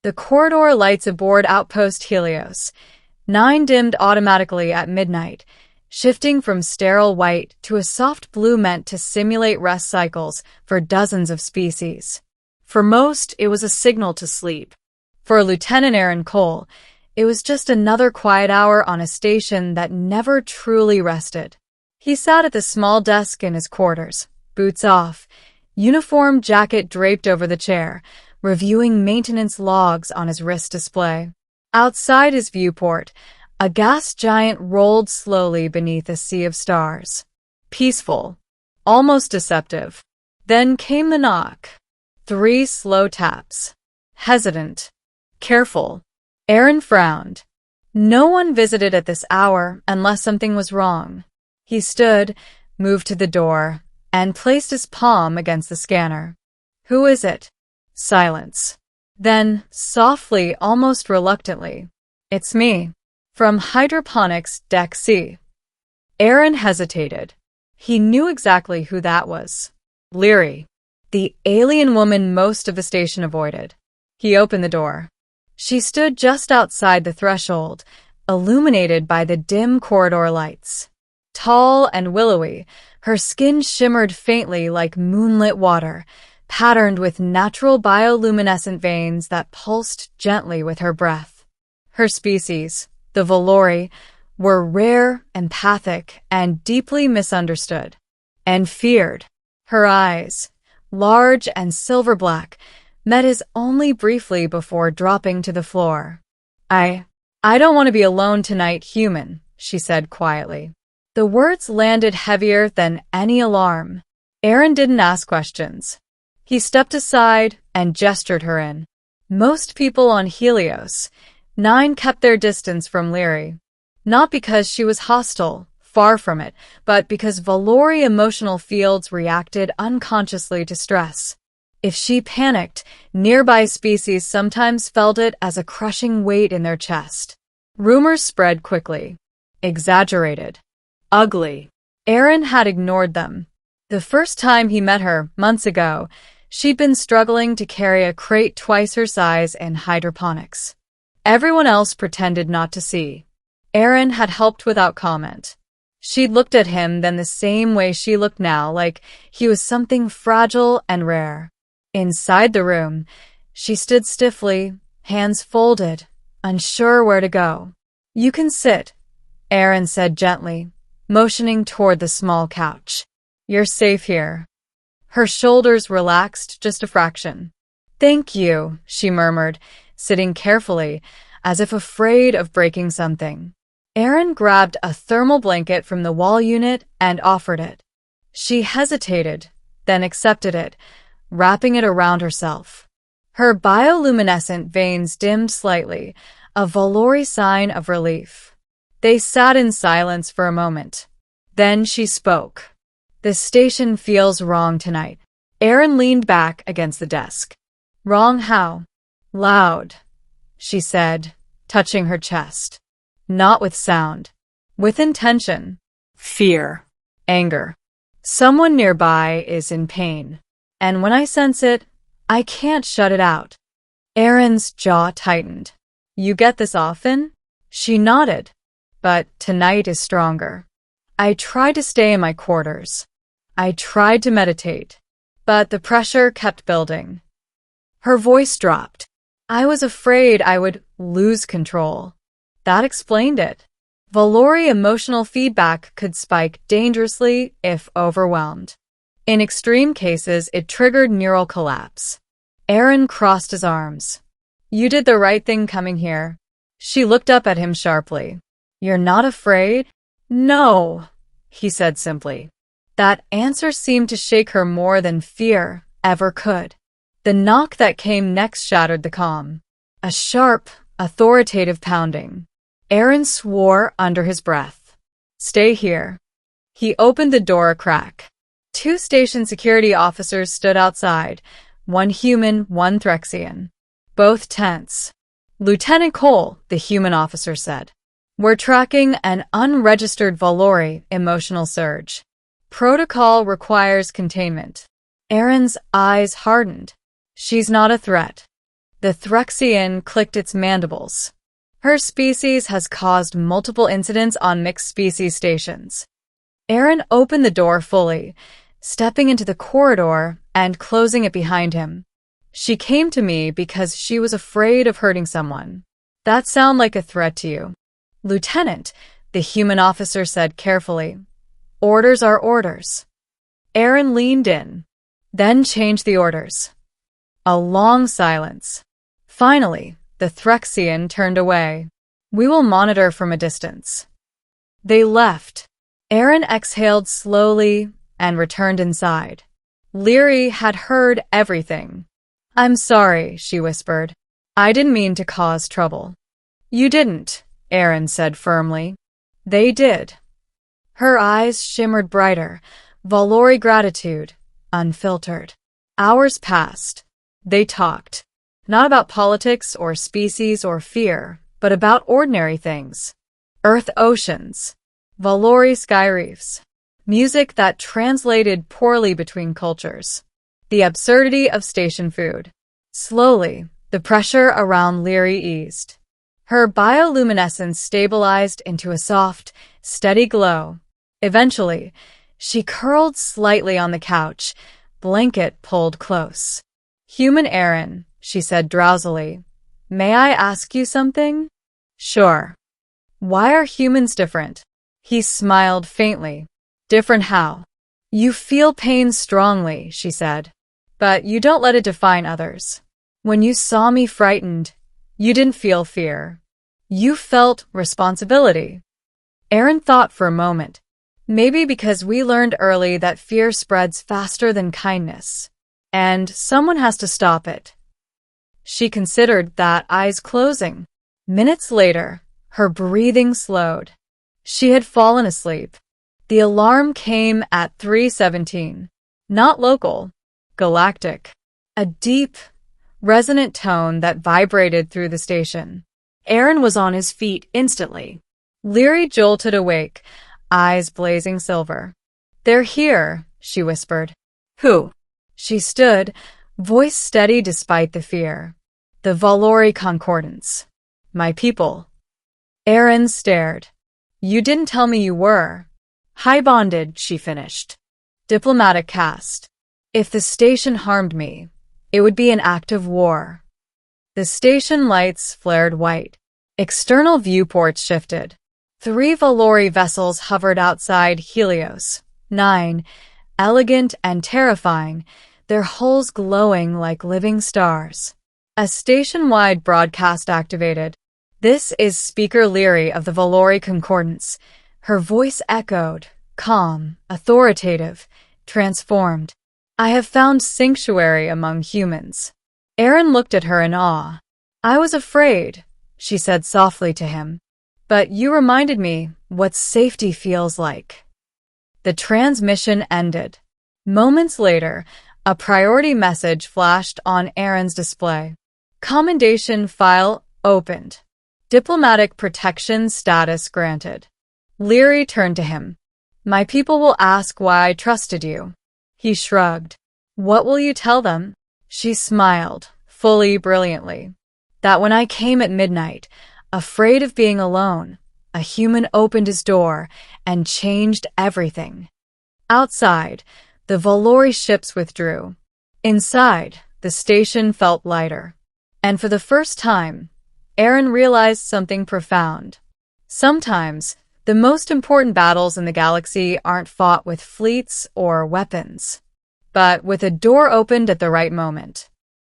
The corridor lights aboard Outpost Helios. 9 dimmed automatically at midnight, shifting from sterile white to a soft blue meant to simulate rest cycles for dozens of species. For most, it was a signal to sleep. For Lieutenant Aaron Cole, it was just another quiet hour on a station that never truly rested. He sat at the small desk in his quarters, boots off, uniform jacket draped over the chair, reviewing maintenance logs on his wrist display. Outside his viewport, a gas giant rolled slowly beneath a sea of stars. Peaceful, almost deceptive. Then came the knock. 3 slow taps. Hesitant. Careful. Aaron frowned. No one visited at this hour unless something was wrong. He stood, moved to the door, and placed his palm against the scanner. Who is it? Silence. Then, softly, almost reluctantly, it's me. From Hydroponics, Deck C. Aaron hesitated. He knew exactly who that was. Leary. The alien woman most of the station avoided. He opened the door. She stood just outside the threshold, illuminated by the dim corridor lights. Tall and willowy, her skin shimmered faintly like moonlit water, patterned with natural bioluminescent veins that pulsed gently with her breath. Her species, the Valori, were rare, empathic, and deeply misunderstood. And feared. Her eyes, large and silver-black, met his only briefly before dropping to the floor. I don't want to be alone tonight, human, she said quietly. The words landed heavier than any alarm. Aaron didn't ask questions. He stepped aside and gestured her in. Most people on Helios, 9 kept their distance from Leary. Not because she was hostile, far from it, but because Valori emotional fields reacted unconsciously to stress. If she panicked, nearby species sometimes felt it as a crushing weight in their chest. Rumors spread quickly. Exaggerated. Ugly. Aaron had ignored them. The first time he met her, months ago, she'd been struggling to carry a crate twice her size in hydroponics. Everyone else pretended not to see. Aaron had helped without comment. She'd looked at him then the same way she looked now, like he was something fragile and rare. Inside the room, she stood stiffly, hands folded, unsure where to go. You can sit, Aaron said gently, motioning toward the small couch. You're safe here. Her shoulders relaxed just a fraction. Thank you, she murmured, sitting carefully, as if afraid of breaking something. Aaron grabbed a thermal blanket from the wall unit and offered it. She hesitated, then accepted it, wrapping it around herself. Her bioluminescent veins dimmed slightly, a Valori sign of relief. They sat in silence for a moment. Then she spoke. The station feels wrong tonight. Aaron leaned back against the desk. Wrong how? Loud, she said, touching her chest. Not with sound. With intention. Fear. Anger. Someone nearby is in pain. And when I sense it, I can't shut it out. Aaron's jaw tightened. You get this often? She nodded. But tonight is stronger. I tried to stay in my quarters. I tried to meditate. But the pressure kept building. Her voice dropped. I was afraid I would lose control. That explained it. Valori emotional feedback could spike dangerously if overwhelmed. In extreme cases, it triggered neural collapse. Aaron crossed his arms. You did the right thing coming here. She looked up at him sharply. You're not afraid? No, he said simply. That answer seemed to shake her more than fear ever could. The knock that came next shattered the calm. A sharp, authoritative pounding. Aaron swore under his breath. Stay here. He opened the door a crack. 2 station security officers stood outside, one human, one Threxian. Both tense. Lieutenant Cole, the human officer said. We're tracking an unregistered Valori emotional surge. Protocol requires containment. Aaron's eyes hardened. She's not a threat. The Threxian clicked its mandibles. Her species has caused multiple incidents on mixed-species stations. Aaron opened the door fully, stepping into the corridor and closing it behind him. She came to me because she was afraid of hurting someone. That sound like a threat to you? Lieutenant, the human officer said carefully. Orders are orders. Aaron leaned in, then changed the orders. A long silence. Finally, the Threxian turned away. We will monitor from a distance. They left. Aaron exhaled slowly and returned inside. Leary had heard everything. I'm sorry, she whispered. I didn't mean to cause trouble. You didn't, Aaron said firmly. They did. Her eyes shimmered brighter, Valori gratitude, unfiltered. Hours passed. They talked. Not about politics or species or fear, but about ordinary things. Earth oceans. Valori sky reefs. Music that translated poorly between cultures. The absurdity of station food. Slowly, the pressure around Leary eased. Her bioluminescence stabilized into a soft, steady glow. Eventually, she curled slightly on the couch, blanket pulled close. Human Aaron, she said drowsily. May I ask you something? Sure. Why are humans different? He smiled faintly. Different how? You feel pain strongly, she said. But you don't let it define others. When you saw me frightened, you didn't feel fear. You felt responsibility. Aaron thought for a moment. Maybe because we learned early that fear spreads faster than kindness. And someone has to stop it. She considered that, eyes closing. Minutes later, her breathing slowed. She had fallen asleep. The alarm came at 3:17. Not local. Galactic. A deep, resonant tone that vibrated through the station. Aaron was on his feet instantly. Leary jolted awake, eyes blazing silver. They're here, she whispered. Who? She stood, voice steady despite the fear. The Valori Concordance. My people. Aaron stared. You didn't tell me you were. High bonded, she finished. Diplomatic caste. If the station harmed me, it would be an act of war. The station lights flared white. External viewports shifted. 3 Valori vessels hovered outside Helios. 9, elegant and terrifying, their hulls glowing like living stars. A station-wide broadcast activated. This is Speaker Leary of the Valori Concordance. Her voice echoed, calm, authoritative, transformed. I have found sanctuary among humans. Aaron looked at her in awe. I was afraid, she said softly to him. But you reminded me what safety feels like. The transmission ended. Moments later, a priority message flashed on Aaron's display. Commendation file opened. Diplomatic protection status granted. Leary turned to him. My people will ask why I trusted you. He shrugged. What will you tell them? She smiled, fully brilliantly. That when I came at midnight, afraid of being alone, a human opened his door and changed everything. Outside, the Valori ships withdrew. Inside, the station felt lighter. And for the first time, Aaron realized something profound. Sometimes, the most important battles in the galaxy aren't fought with fleets or weapons, but with a door opened at the right moment.